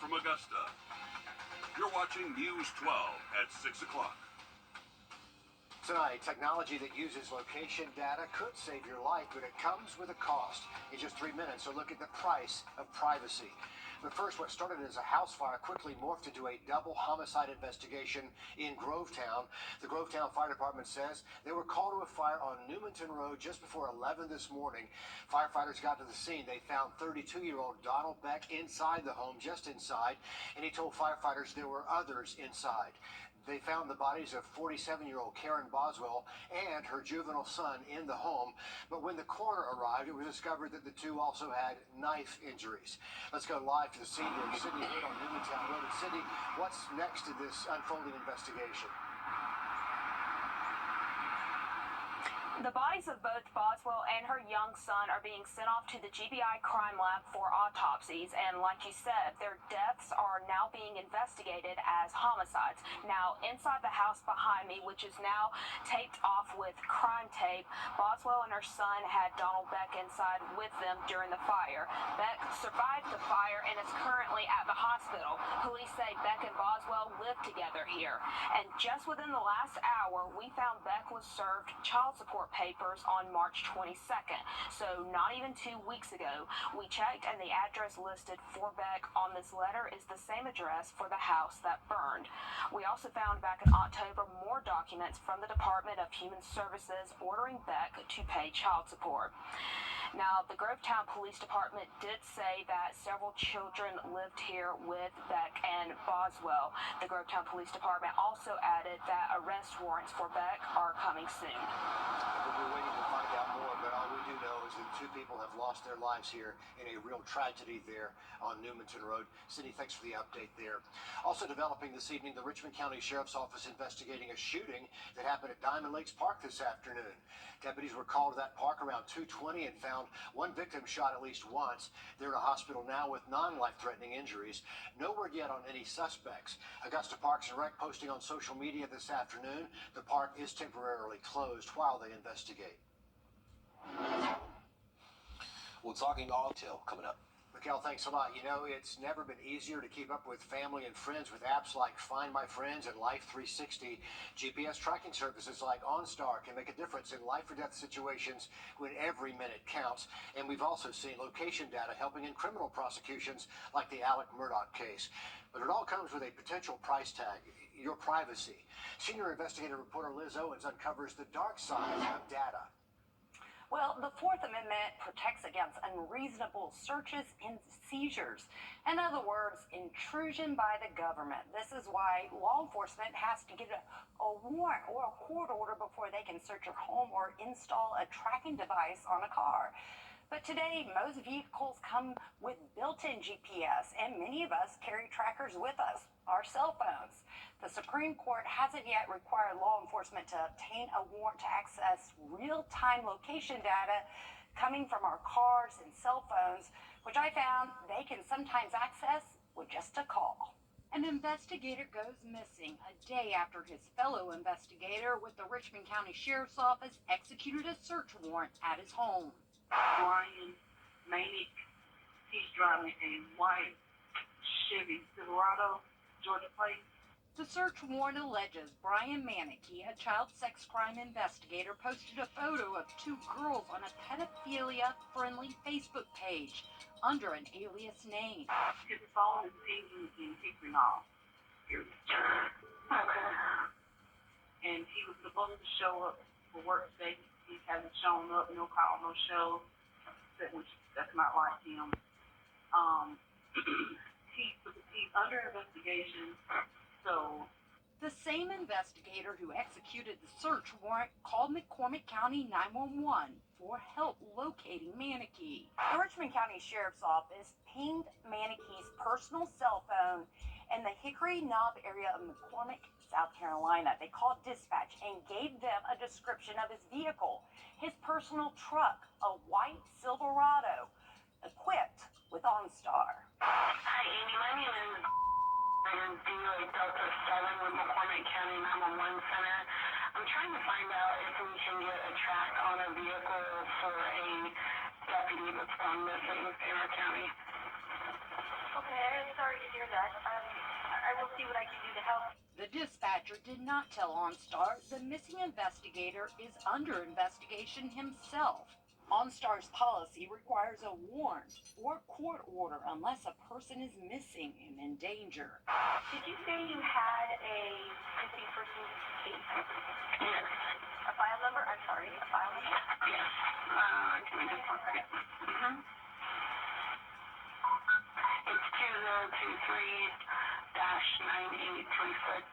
from Augusta. You're watching News 12 at 6 o'clock. Tonight, technology that uses location data could save your life, but it comes with a cost. In just 3 minutes, a look at the price of privacy. But first, what started as a house fire quickly morphed into a double homicide investigation in Grovetown. The Grovetown Fire Department says they were called to a fire on Newmanton Road just before 11 this morning. Firefighters got to the scene. They found 32-year-old Donald Beck inside the home, just inside, and he told firefighters there were others inside. They found the bodies of 47-year-old Karen Boswell and her juvenile son in the home. But when the coroner arrived, it was discovered that the two also had knife injuries. Let's go live to the scene here. Sydney Hood on Newmantown Road. And Sydney, what's next to this unfolding investigation? The bodies of both Boswell and her young son are being sent off to the GBI crime lab for autopsies. And like you said, their deaths are now being investigated as homicides. Now, inside the house behind me, which is now taped off with crime tape, Boswell and her son had Donald Beck inside with them during the fire. Beck survived the fire and is currently at the hospital. Police say Beck and Boswell lived together here. And just within the last hour, we found Beck was served child support papers on March 22nd. So not even 2 weeks ago. We checked and the address listed for Beck on this letter is the same address for the house that burned. We also found back in October more documents from the Department of Human Services ordering Beck to pay child support. Now, the Grovetown Police Department did say that several children lived here with Beck and Boswell. The Grovetown Police Department also added that arrest warrants for Beck are coming soon. We're waiting to find out more, but all we do know is that 2 people have lost their lives here in a real tragedy there on Newmanton Road. Sydney, thanks for the update there. Also developing this evening, the Richmond County Sheriff's Office investigating a shooting that happened at Diamond Lakes Park this afternoon. Deputies were called to that park around 2:20 and found one victim shot at least once. They're in a hospital now with non-life-threatening injuries. No word yet on any suspects. Augusta Parks and Rec posting on social media this afternoon the park is temporarily closed while they investigate. We're talking all detail coming up. Mikhail, thanks a lot. You know, it's never been easier to keep up with family and friends with apps like Find My Friends and Life 360. GPS tracking services like OnStar can make a difference in life or death situations when every minute counts. And we've also seen location data helping in criminal prosecutions like the Alec Murdaugh case. But it all comes with a potential price tag, your privacy. Senior investigative reporter Liz Owens uncovers the dark side of data. Well, the Fourth Amendment protects against unreasonable searches and seizures. In other words, intrusion by the government. This is why law enforcement has to get a warrant or a court order before they can search your home or install a tracking device on a car. But today, most vehicles come with built-in GPS, and many of us carry trackers with us, our cell phones. The Supreme Court hasn't yet required law enforcement to obtain a warrant to access real-time location data coming from our cars and cell phones, which I found they can sometimes access with just a call. An investigator goes missing a day after his fellow investigator with the Richmond County Sheriff's Office executed a search warrant at his home. Brian Manick, he's driving a white Chevy Silverado, Georgia plate. The search warrant alleges Brian Manicky, a child sex crime investigator, posted a photo of 2 girls on a pedophilia-friendly Facebook page under an alias name. His phone is pinging in Hickory Knoll. Okay. And he was supposed to show up for work today. He hasn't shown up, no call, no show, which that's not like him. He's under investigation, so. The same investigator who executed the search warrant called McCormick County 911 for help locating Manicky. The Richmond County Sheriff's Office pinged Manicky's personal cell phone in the Hickory Knob area of McCormick, South Carolina. They called dispatch and gave them a description of his vehicle, his personal truck, a white Silverado, equipped with OnStar. Hi, Amy. My name is Delta 7 with McCormick County 911 Center. I'm trying to find out if we can get a track on a vehicle for a deputy that's gone missing in our county. Okay, I'm sorry to hear that. I will see what I can do to help. The dispatcher did not tell OnStar the missing investigator is under investigation himself. OnStar's policy requires a warrant or court order unless a person is missing and in danger. Did you say you had a missing person case? Yes. A file number? I'm sorry, a file number? Yes. Give me just 1 second. It's 2023-9836.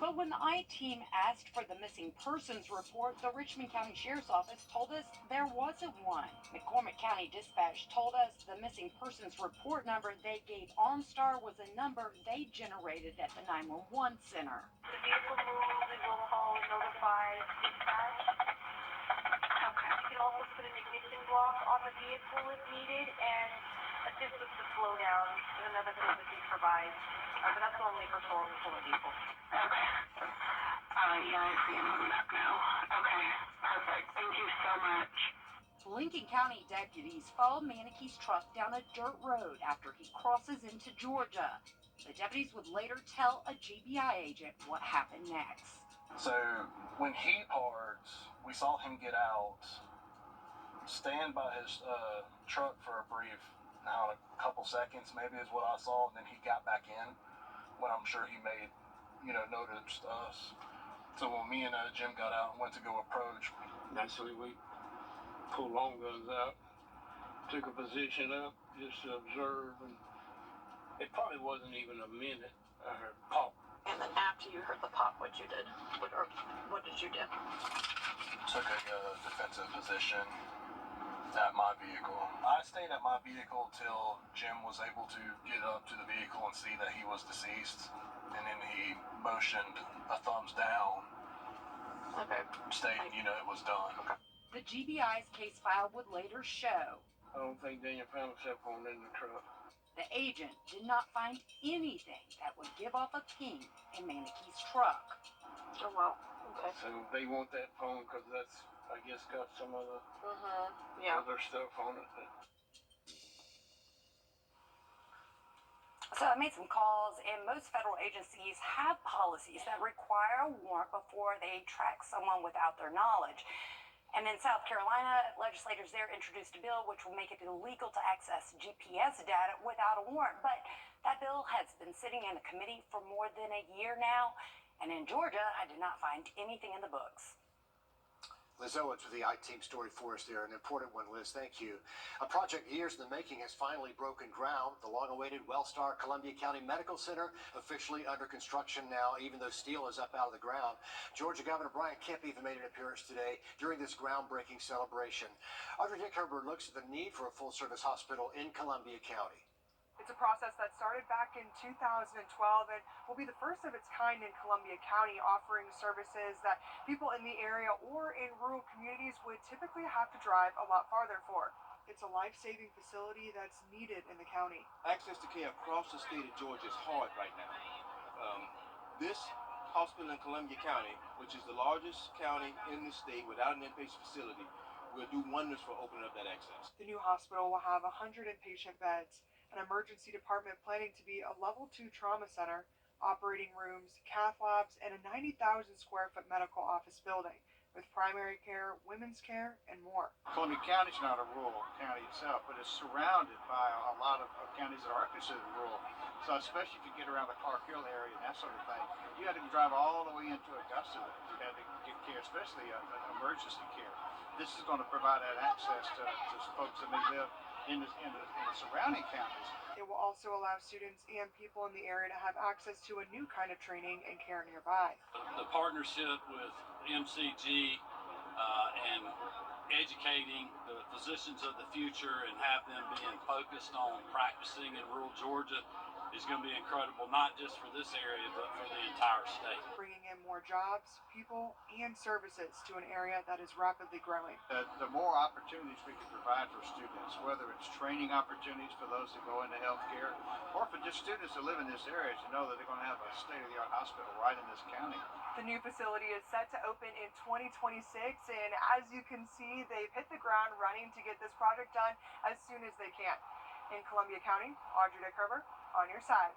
But when the I-Team asked for the missing persons report, the Richmond County Sheriff's Office told us there wasn't one. McCormick County Dispatch told us the missing persons report number they gave OnStar was a number they generated at the 911 center. The vehicle moves, we will call and notify dispatch. Okay. You can also put an ignition block on the vehicle if needed and assist with the slowdown is another thing that we provide. But that's only for pulling vehicles. Okay. Yeah, I see him on the map now. Okay, perfect. Thank you so much. Lincoln County deputies follow Manikey's truck down a dirt road after he crosses into Georgia. The deputies would later tell a GBI agent what happened next. So when he parked, we saw him get out, stand by his truck for a brief, a couple seconds maybe is what I saw, and then he got back in when I'm sure he made, noticed us. So when me and Jim got out and went to go approach, naturally we pulled long guns out, took a position up just to observe, and it probably wasn't even a minute. I heard pop. And then after you heard the pop, what you did? What did you do? took a defensive position at my vehicle. I stayed at my vehicle till Jim was able to get up to the vehicle and see that he was deceased, and then he motioned a thumbs down, stating, it was done. The GBI's case file would later show I don't think Daniel found a cell phone in the truck. the agent did not find anything that would give off a ping in Manikey's truck. Oh, wow. Okay. So they want that phone because that's, I guess, got some other Yeah. other stuff on it. So I made some calls, and most federal agencies have policies that require a warrant before they track someone without their knowledge. And in South Carolina, legislators there introduced a bill which will make it illegal to access GPS data without a warrant. But that bill has been sitting in a committee for more than a year now. And in Georgia, I did not find anything in the books. Liz Owens with the I-Team story for us there. An important one, Liz. Thank you. A project years in the making has finally broken ground. The long-awaited Wellstar Columbia County Medical Center officially under construction now, even though steel is up out of the ground. Georgia Governor Brian Kemp even made an appearance today during this groundbreaking celebration. Audrey Dick Herbert looks at the need for a full-service hospital in Columbia County. It's a process that started back in 2012 and will be the first of its kind in Columbia County, offering services that people in the area or in rural communities would typically have to drive a lot farther for. It's a life-saving facility that's needed in the county. Access to care across the state of Georgia is hard right now. This hospital in Columbia County, which is the largest county in the state without an inpatient facility, will do wonders for opening up that access. The new hospital will have 100 inpatient beds, an emergency department planning to be a level 2 trauma center, operating rooms, cath labs, and a 90,000 square foot medical office building with primary care, women's care, and more. Columbia County is not a rural county itself, but it's surrounded by a lot of counties that are considered rural. So especially if you get around the Clark Hill area and that sort of thing, you had to drive all the way into Augusta to get care, especially emergency care. This is going to provide that access to folks that may live in the surrounding counties. It will also allow students and people in the area to have access to a new kind of training and care nearby. The partnership with MCG and educating the physicians of the future and have them being focused on practicing in rural Georgia is going to be incredible, not just for this area, but for the entire state. Bringing in more jobs, people, and services to an area that is rapidly growing. The more opportunities we can provide for students, whether it's training opportunities for those that go into healthcare, or for just students that live in this area to know that they're going to have a state-of-the-art hospital right in this county. The new facility is set to open in 2026, and as you can see, they've hit the ground running to get this project done as soon as they can. In Columbia County, Wrdw on your side.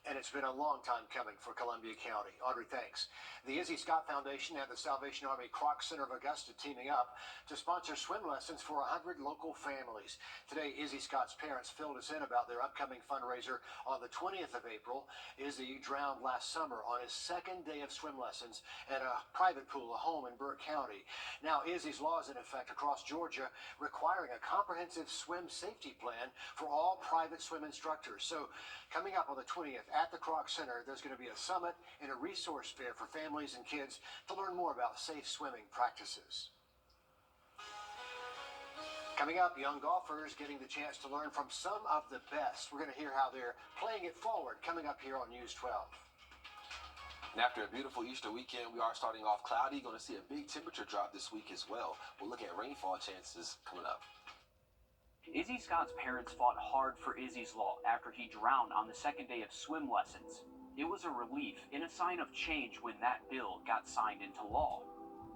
And it's been a long time coming for Columbia County. Audrey, thanks. The Izzy Scott Foundation and the Salvation Army Kroc Center of Augusta teaming up to sponsor swim lessons for 100 local families. Today, Izzy Scott's parents filled us in about their upcoming fundraiser on the 20th of April. Izzy drowned last summer on his second day of swim lessons at a private pool, a home in Burke County. Now, Izzy's law is in effect across Georgia, requiring a comprehensive swim safety plan for all private swim instructors. So, coming up on the 20th, at the Kroc Center, there's going to be a summit and a resource fair for families and kids to learn more about safe swimming practices. Coming up, young golfers getting the chance to learn from some of the best. We're going to hear how they're playing it forward coming up here on News 12. And after a beautiful Easter weekend, we are starting off cloudy. Going to see a big temperature drop this week as well. We'll look at rainfall chances coming up. Izzy Scott's parents fought hard for Izzy's law after he drowned on the second day of swim lessons. It was a relief and a sign of change when that bill got signed into law.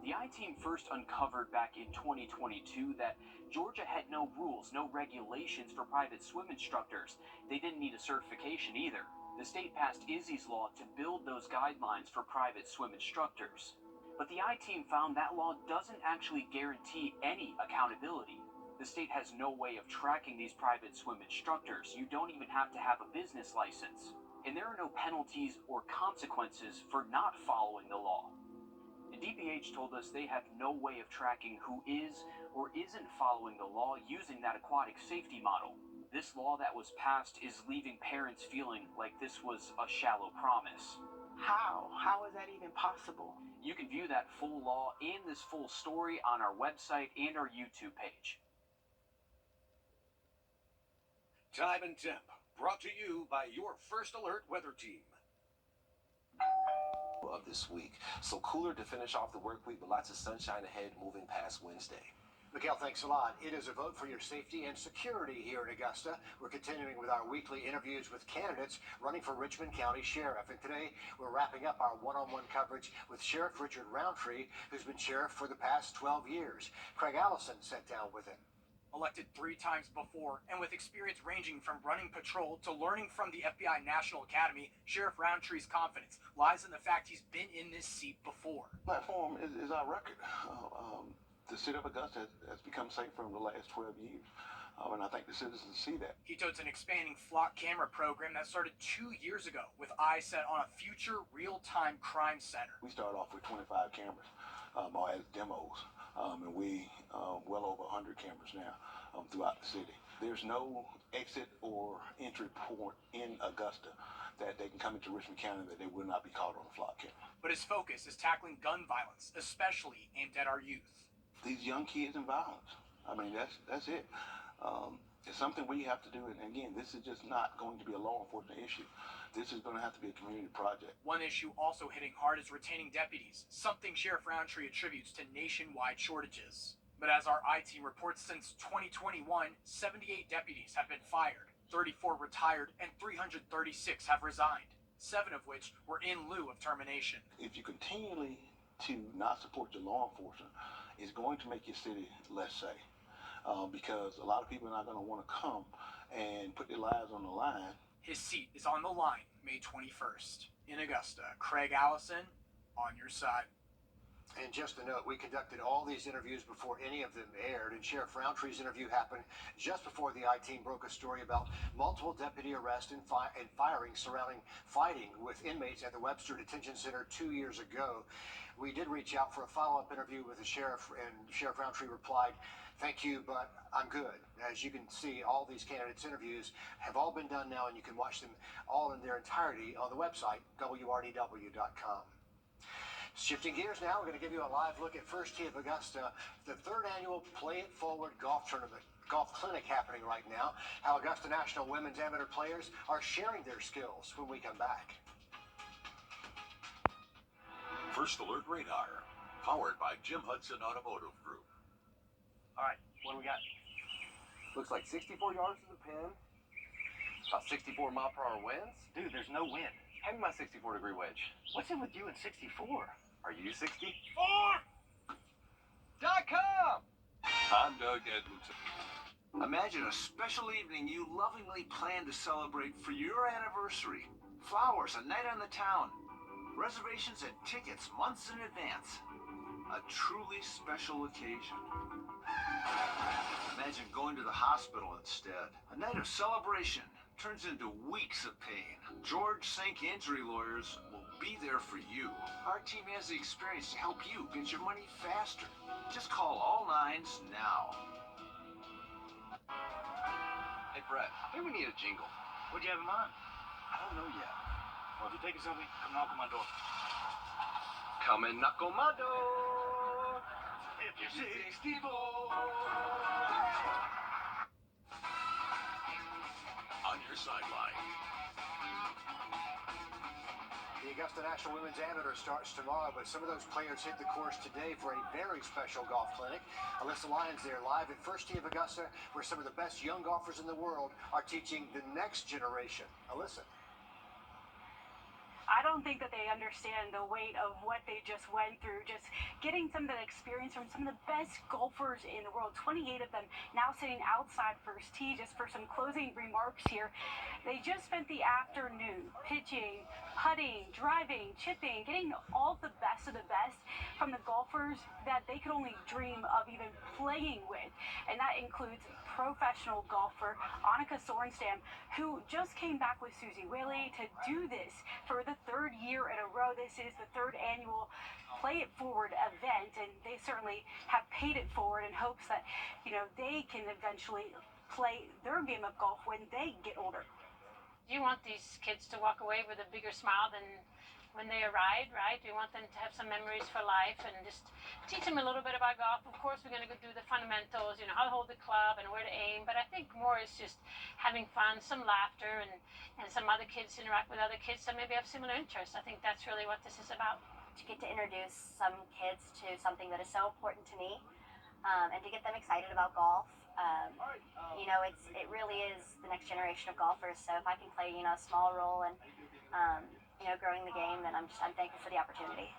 The I-Team first uncovered back in 2022 that Georgia had no rules, no regulations for private swim instructors. They didn't need a certification either. The state passed Izzy's law to build those guidelines for private swim instructors. But the I-Team found that law doesn't actually guarantee any accountability. The state has no way of tracking these private swim instructors. You don't even have to have a business license. And there are no penalties or consequences for not following the law. The DPH told us they have no way of tracking who is or isn't following the law using that aquatic safety model. This law that was passed is leaving parents feeling like this was a shallow promise. How? How is that even possible? You can view that full law and this full story on our website and our YouTube page. Time and Temp, brought to you by your First Alert weather team. Of this week. So cooler to finish off the work week, but lots of sunshine ahead moving past Wednesday. Miguel, thanks a lot. It is a vote for your safety and security here in Augusta. We're continuing with our weekly interviews with candidates running for Richmond County Sheriff. And today, we're wrapping up our one-on-one coverage with Sheriff Richard Roundtree, who's been sheriff for the past 12 years. Craig Allison sat down with him. Elected 3 times before, and with experience ranging from running patrol to learning from the FBI National Academy, Sheriff Roundtree's confidence lies in the fact he's been in this seat before. Platform is our record. The city of Augusta has become safer in the last 12 years, and I think the citizens see that. He totes an expanding flock camera program that started 2 years ago with eyes set on a future real-time crime center. We started off with 25 cameras as demos, and we well over 100 cameras now throughout the city. There's no exit or entry point in Augusta that they can come into Richmond County that they will not be caught on a flock camera. But his focus is tackling gun violence, especially aimed at our youth. These young kids and violence. I mean, that's it. It's something we have to do, and again, this is just not going to be a law enforcement issue. This is going to have to be a community project. One issue also hitting hard is retaining deputies, something Sheriff Roundtree attributes to nationwide shortages. But as our I-Team reports, since 2021, 78 deputies have been fired, 34 retired, and 336 have resigned, 7 of which were in lieu of termination. If you continually to not support your law enforcement, it's going to make your city less safe. Because a lot of people are not going to want to come and put their lives on the line. His seat is on the line May 21st. In Augusta, Craig Allison, on your side. And just a note, we conducted all these interviews before any of them aired, and Sheriff Roundtree's interview happened just before the I-Team broke a story about multiple deputy arrests and firing surrounding fighting with inmates at the Webster Detention Center 2 years ago. We did reach out for a follow-up interview with the sheriff, and Sheriff Roundtree replied, "Thank you, but I'm good." As you can see, all these candidates' interviews have all been done now, and you can watch them all in their entirety on the website, wrdw.com. Shifting gears now, we're going to give you a live look at First Tee of Augusta, the 3rd annual Play It Forward golf tournament. Golf clinic happening right now. How Augusta National women's amateur players are sharing their skills when we come back. First Alert Radar, powered by Jim Hudson Automotive Group. All right, what do we got? Looks like 64 yards to the pin. About 64 mile per hour winds. Dude, there's no wind. Hand me my 64-degree wedge. What's it with you and 64? Are you 64.com? I'm Doug Edmondson. Imagine a special evening you lovingly plan to celebrate for your anniversary. Flowers, a night on the town, reservations and tickets months in advance. A truly special occasion. Imagine going to the hospital instead. A night of celebration turns into weeks of pain. George Sink Injury Lawyers will be there for you. Our team has the experience to help you get your money faster. Just call all nines now. Hey, Brett, I think we need a jingle. What do you have in mind? I don't know yet. Well, if you're taking something, come knock on my door. Come and knock on my door. If you're 64. On your sideline. The Augusta National Women's Amateur starts tomorrow, but some of those players hit the course today for a very special golf clinic. Alyssa Lyons there live at First Tee of Augusta, where some of the best young golfers in the world are teaching the next generation. Alyssa. I don't think that they understand the weight of what they just went through, just getting some of that experience from some of the best golfers in the world, 28 of them now sitting outside First Tee. Just for some closing remarks here, they just spent the afternoon pitching, putting, driving, chipping, getting all the best of the best from the golfers that they could only dream of even playing with. And that includes professional golfer Annika Sorenstam, who just came back with Susie Whaley to do this for the third year in a row. This is the third annual Play It Forward event, and they certainly have paid it forward in hopes that, they can eventually play their game of golf when they get older. You want these kids to walk away with a bigger smile than when they arrived, right? We want them to have some memories for life and just teach them a little bit about golf. Of course, we're going to go do the fundamentals, how to hold the club and where to aim. But I think more is just having fun, some laughter, and some other kids interact with other kids that maybe have similar interests. I think that's really what this is about. To get to introduce some kids to something that is so important to me, and to get them excited about golf. It really is the next generation of golfers. So if I can play, a small role in, growing the game, then I'm thankful for the opportunity.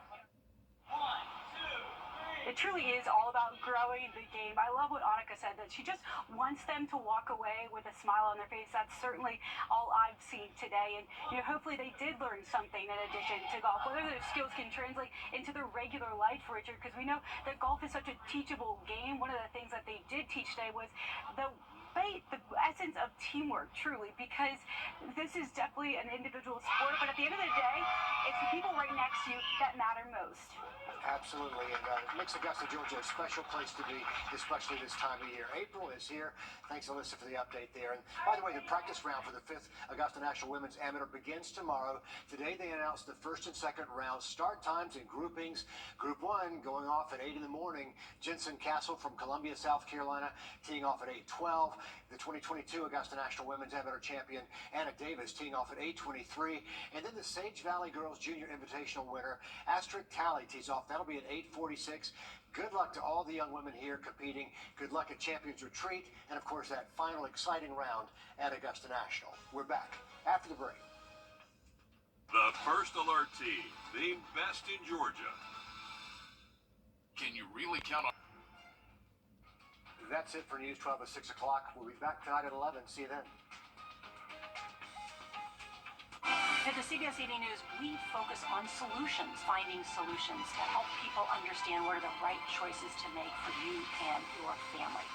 It truly is all about growing the game. I love what Annika said, that she just wants them to walk away with a smile on their face. That's certainly all I've seen today. And hopefully they did learn something in addition to golf, whether those skills can translate into their regular life, Richard, because we know that golf is such a teachable game. One of the things that they did teach today was the essence of teamwork, truly, because this is definitely an individual sport, but at the end of the day, it's the people right next to you that matter most. Absolutely, and it makes Augusta, Georgia a special place to be, especially this time of year. April is here. Thanks, Alyssa, for the update there. And by the way, the practice round for the 5th Augusta National Women's Amateur begins tomorrow. Today they announced the first and second round start times and groupings. Group 1 going off at 8 in the morning. Jensen Castle from Columbia, South Carolina, teeing off at 8:12. The 2022 Augusta National Women's Amateur champion Anna Davis teeing off at 8:23. And then the Sage Valley Girls Junior Invitational winner Astrid Talley tees off. That'll be at 8:46. Good luck to all the young women here competing. Good luck at Champions Retreat. And, of course, that final exciting round at Augusta National. We're back after the break. The First Alert team, named best in Georgia. Can you really count on... That's it for News 12 at 6 o'clock. We'll be back tonight at 11. See you then. At the CBS Evening News, we focus on solutions, finding solutions that help people understand what are the right choices to make for you and your family.